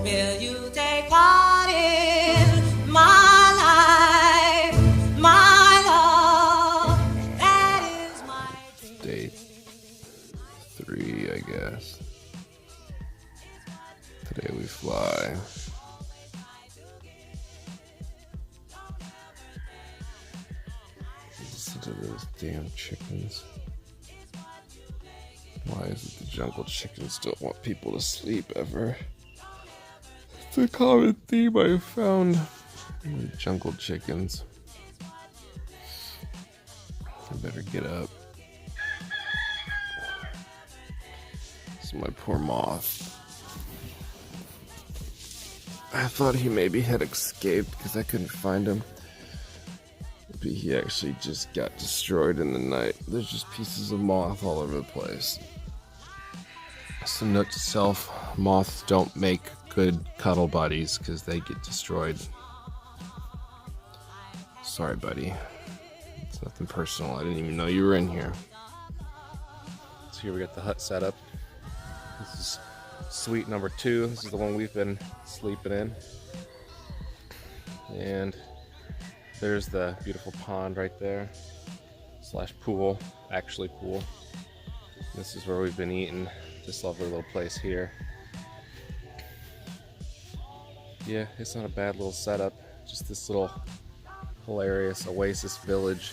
Will you take part in my life, my love? That is my dream. Day 3, I guess. Today we fly. Listen to those damn chickens. Why is it the jungle chickens don't want people to sleep ever? It's a common theme I've found with jungle chickens. I better get up. This is my poor moth. I thought he maybe had escaped because I couldn't find him. But he actually just got destroyed in the night. There's just pieces of moth all over the place. So note to self, moths don't make good cuddle buddies because they get destroyed. Sorry, buddy. It's nothing personal. I didn't even know you were in here. So here we got the hut set up. This is suite number 2. This is the one we've been sleeping in. And there's the beautiful pond right there. / pool. Actually pool. This is where we've been eating. This lovely little place here. Yeah, it's not a bad little setup. Just this little hilarious oasis village.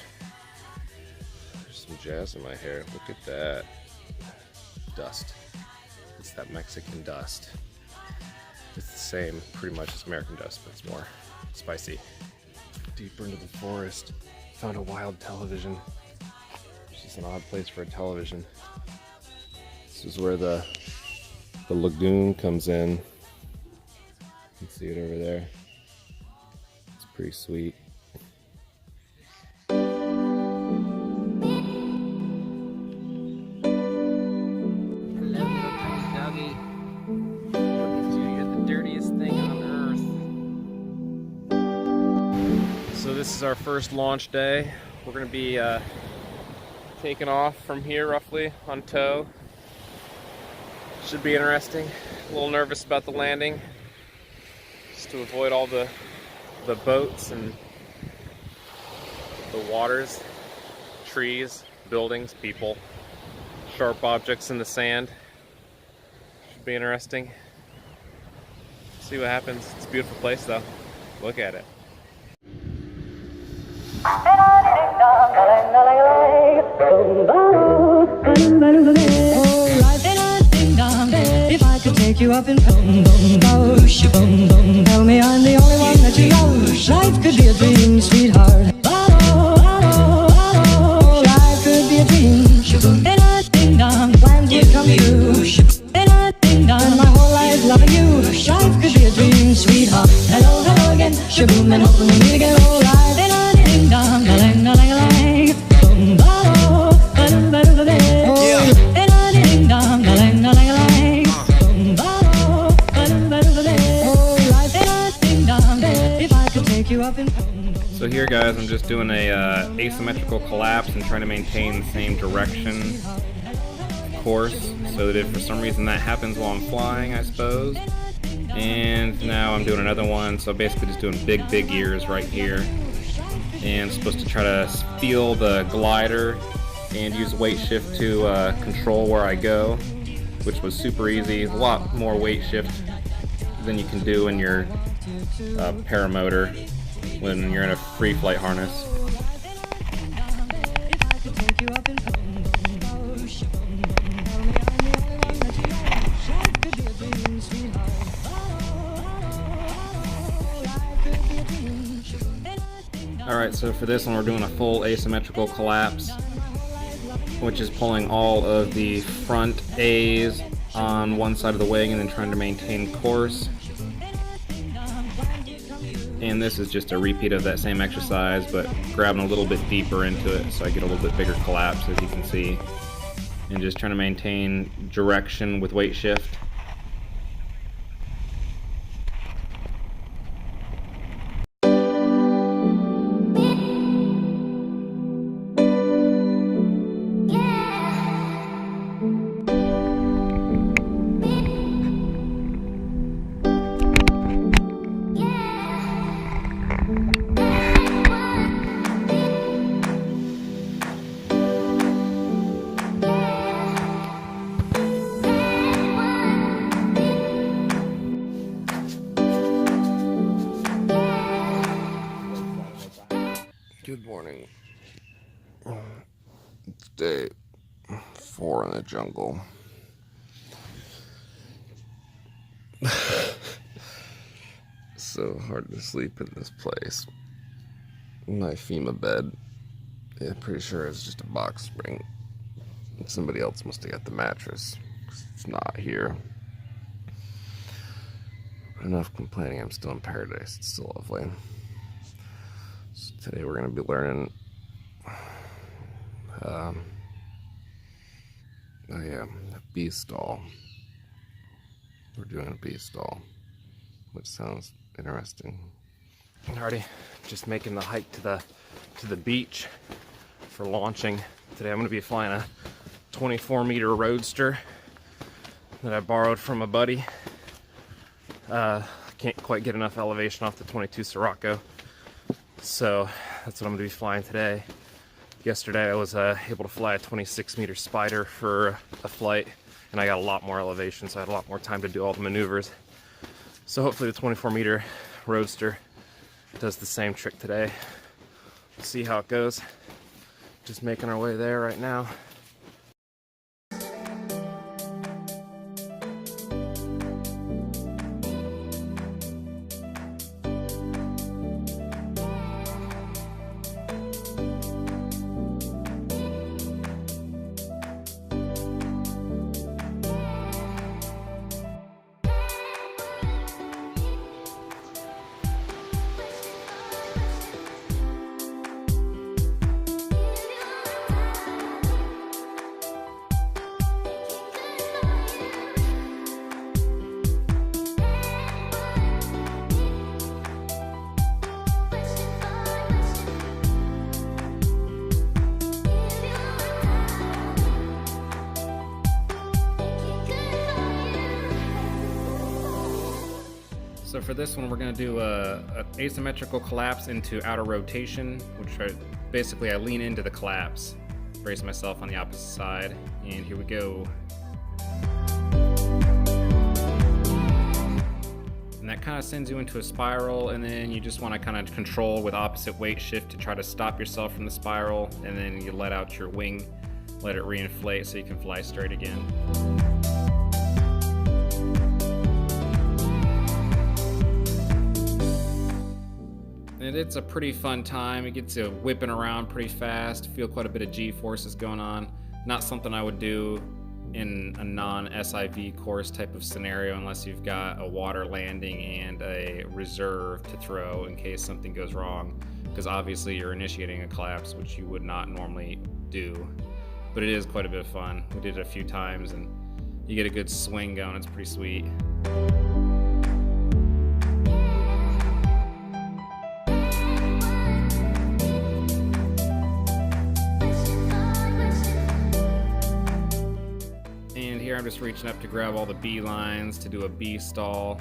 There's some jazz in my hair. Look at that. Dust. It's that Mexican dust. It's the same pretty much as American dust, but it's more spicy. Deeper into the forest. Found a wild television. It's just an odd place for a television. This is where the lagoon comes in. You can see it over there. It's pretty sweet. Hello, little doggy. You're the dirtiest thing on earth. So this is our first launch day. We're going to be taking off from here roughly on tow. Should be interesting. A little nervous about the landing, just to avoid all the boats and the waters, trees, buildings, people, sharp objects in the sand. Should be interesting. See what happens. It's a beautiful place though. Look at it. If I could take you up in boom, boom, boom, boom, boom, tell me I'm the only one that you love. Life could be a dream, sweetheart. Life could be a dream. Ding dong, plans would come true. Ding dong, my whole life loving you. Life could be a dream, sweetheart. Hello, hello again. Shaboom, and hoping we meet again. Oh, life. Ding dong, ding dong, ding dong, boom, boom, boom, boom, ding dong, ding dong, ding dong. So here guys, I'm just doing a asymmetrical collapse and trying to maintain the same direction course so that if for some reason that happens while I'm flying, I suppose. And now I'm doing another one, so basically just doing big gears right here. And I'm supposed to try to feel the glider and use weight shift to control where I go, which was super easy. A lot more weight shift than you can do in your paramotor when you're in a free flight harness. Alright, so for this one we're doing a full asymmetrical collapse, which is pulling all of the front A's on one side of the wing and then trying to maintain course. And this is just a repeat of that same exercise, but grabbing a little bit deeper into it so I get a little bit bigger collapse, as you can see. And just trying to maintain direction with weight shift. Day 4 in the jungle. So hard to sleep in this place. My FEMA bed, yeah, pretty sure it's just a box spring. Somebody else must have got the mattress. It's not here. Enough complaining, I'm still in paradise. It's still lovely. So today we're going to be learning oh yeah, a bee stall. We're doing a bee stall, which sounds interesting. Alrighty, just making the hike to the beach for launching. Today I'm going to be flying a 24-meter Roadster that I borrowed from a buddy. Can't quite get enough elevation off the 22 Sirocco, so that's what I'm going to be flying today. Yesterday I was able to fly a 26-meter Spider for a flight, and I got a lot more elevation, so I had a lot more time to do all the maneuvers. So hopefully the 24-meter Roadster does the same trick today. We'll see how it goes. Just making our way there right now. So for this one, we're going to do a asymmetrical collapse into outer rotation, which basically I lean into the collapse, brace myself on the opposite side, and here we go. And that kind of sends you into a spiral, and then you just want to kind of control with opposite weight shift to try to stop yourself from the spiral, and then you let out your wing, let it reinflate so you can fly straight again. And it's a pretty fun time. It gets you whipping around pretty fast, feel quite a bit of G-forces going on. Not something I would do in a non-SIV course type of scenario unless you've got a water landing and a reserve to throw in case something goes wrong, because obviously you're initiating a collapse, which you would not normally do. But it is quite a bit of fun. We did it a few times and you get a good swing going. It's pretty sweet. I'm just reaching up to grab all the bee lines to do a bee stall,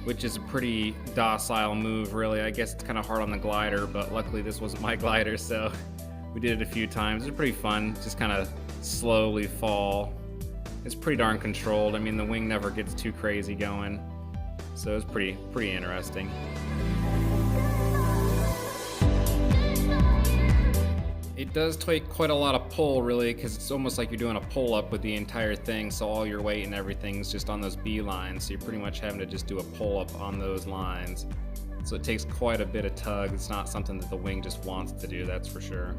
which is a pretty docile move, really. I guess it's kind of hard on the glider, but luckily this wasn't my glider, so we did it a few times. It's pretty fun, just kind of slowly fall. It's pretty darn controlled. I mean, the wing never gets too crazy going, so it's pretty interesting. It does take quite a lot of pull, really, because it's almost like you're doing a pull-up with the entire thing, so all your weight and everything's just on those bee lines, so you're pretty much having to just do a pull-up on those lines. So it takes quite a bit of tug. It's not something that the wing just wants to do, that's for sure.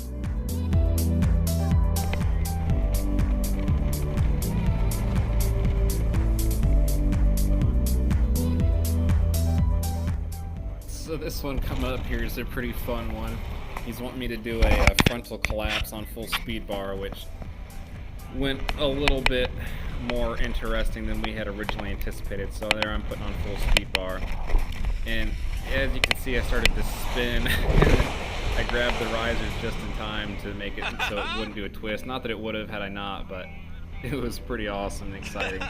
So this one coming up here is a pretty fun one. He's wanting me to do a frontal collapse on full speed bar, which went a little bit more interesting than we had originally anticipated. So there I'm putting on full speed bar. And as you can see, I started to spin. I grabbed the risers just in time to make it so it wouldn't do a twist. Not that it would have had I not, but it was pretty awesome and exciting.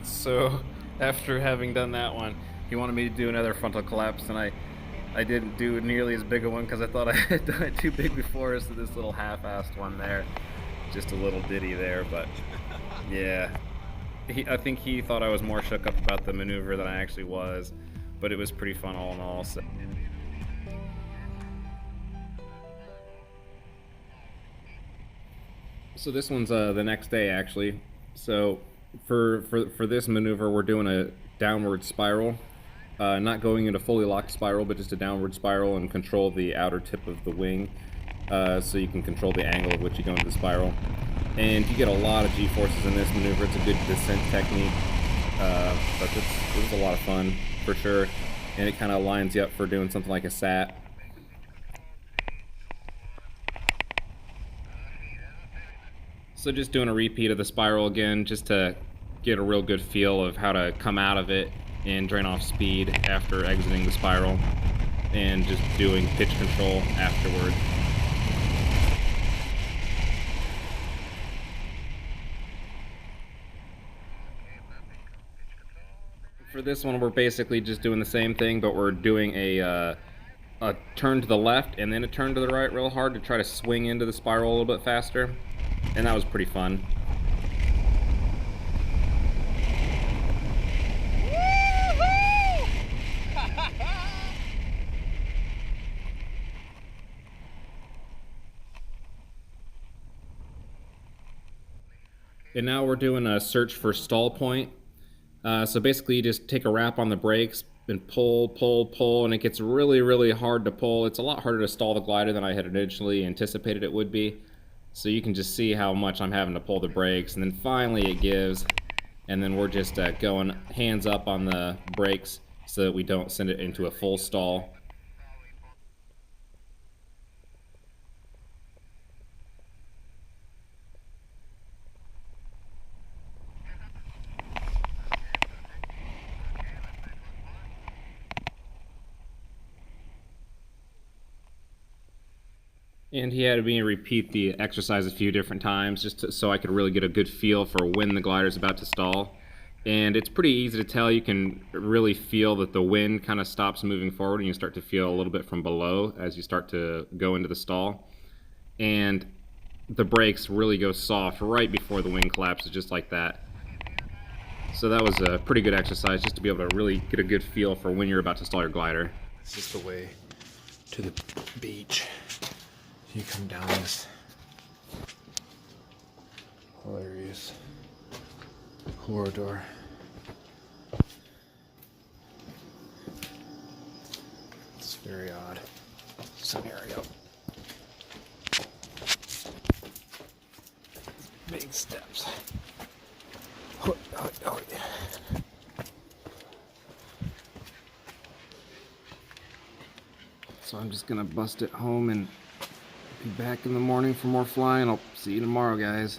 So after having done that one, he wanted me to do another frontal collapse, and I didn't do nearly as big a one because I thought I had done it too big before, so this little half-assed one there, just a little ditty there, but yeah. I think he thought I was more shook up about the maneuver than I actually was, but it was pretty fun all in all. So. So this one's the next day actually. So for this maneuver, we're doing a downward spiral, not going into fully locked spiral, but just a downward spiral and control the outer tip of the wing, so you can control the angle at which you go into the spiral. And you get a lot of G-forces in this maneuver. It's a good descent technique, but it was a lot of fun for sure, and it kind of lines you up for doing something like a sat. So just doing a repeat of the spiral again, just to get a real good feel of how to come out of it and drain off speed after exiting the spiral, and just doing pitch control afterward. For this one, we're basically just doing the same thing, but we're doing a turn to the left and then a turn to the right real hard to try to swing into the spiral a little bit faster. And that was pretty fun. And now we're doing a search for stall point. So basically you just take a wrap on the brakes and pull, and it gets really hard to pull. It's a lot harder to stall the glider than I had initially anticipated it would be. So you can just see how much I'm having to pull the brakes, and then finally it gives, and then we're just going hands up on the brakes so that we don't send it into a full stall. And he had me repeat the exercise a few different times just so I could really get a good feel for when the glider's about to stall. And it's pretty easy to tell. You can really feel that the wind kind of stops moving forward, and you start to feel a little bit from below as you start to go into the stall. And the brakes really go soft right before the wing collapses, just like that. So that was a pretty good exercise just to be able to really get a good feel for when you're about to stall your glider. This is the way to the beach. You come down this hilarious corridor. It's a very odd scenario. Big steps. So I'm just gonna bust it home and be back in the morning for more flying. I'll see you tomorrow, guys.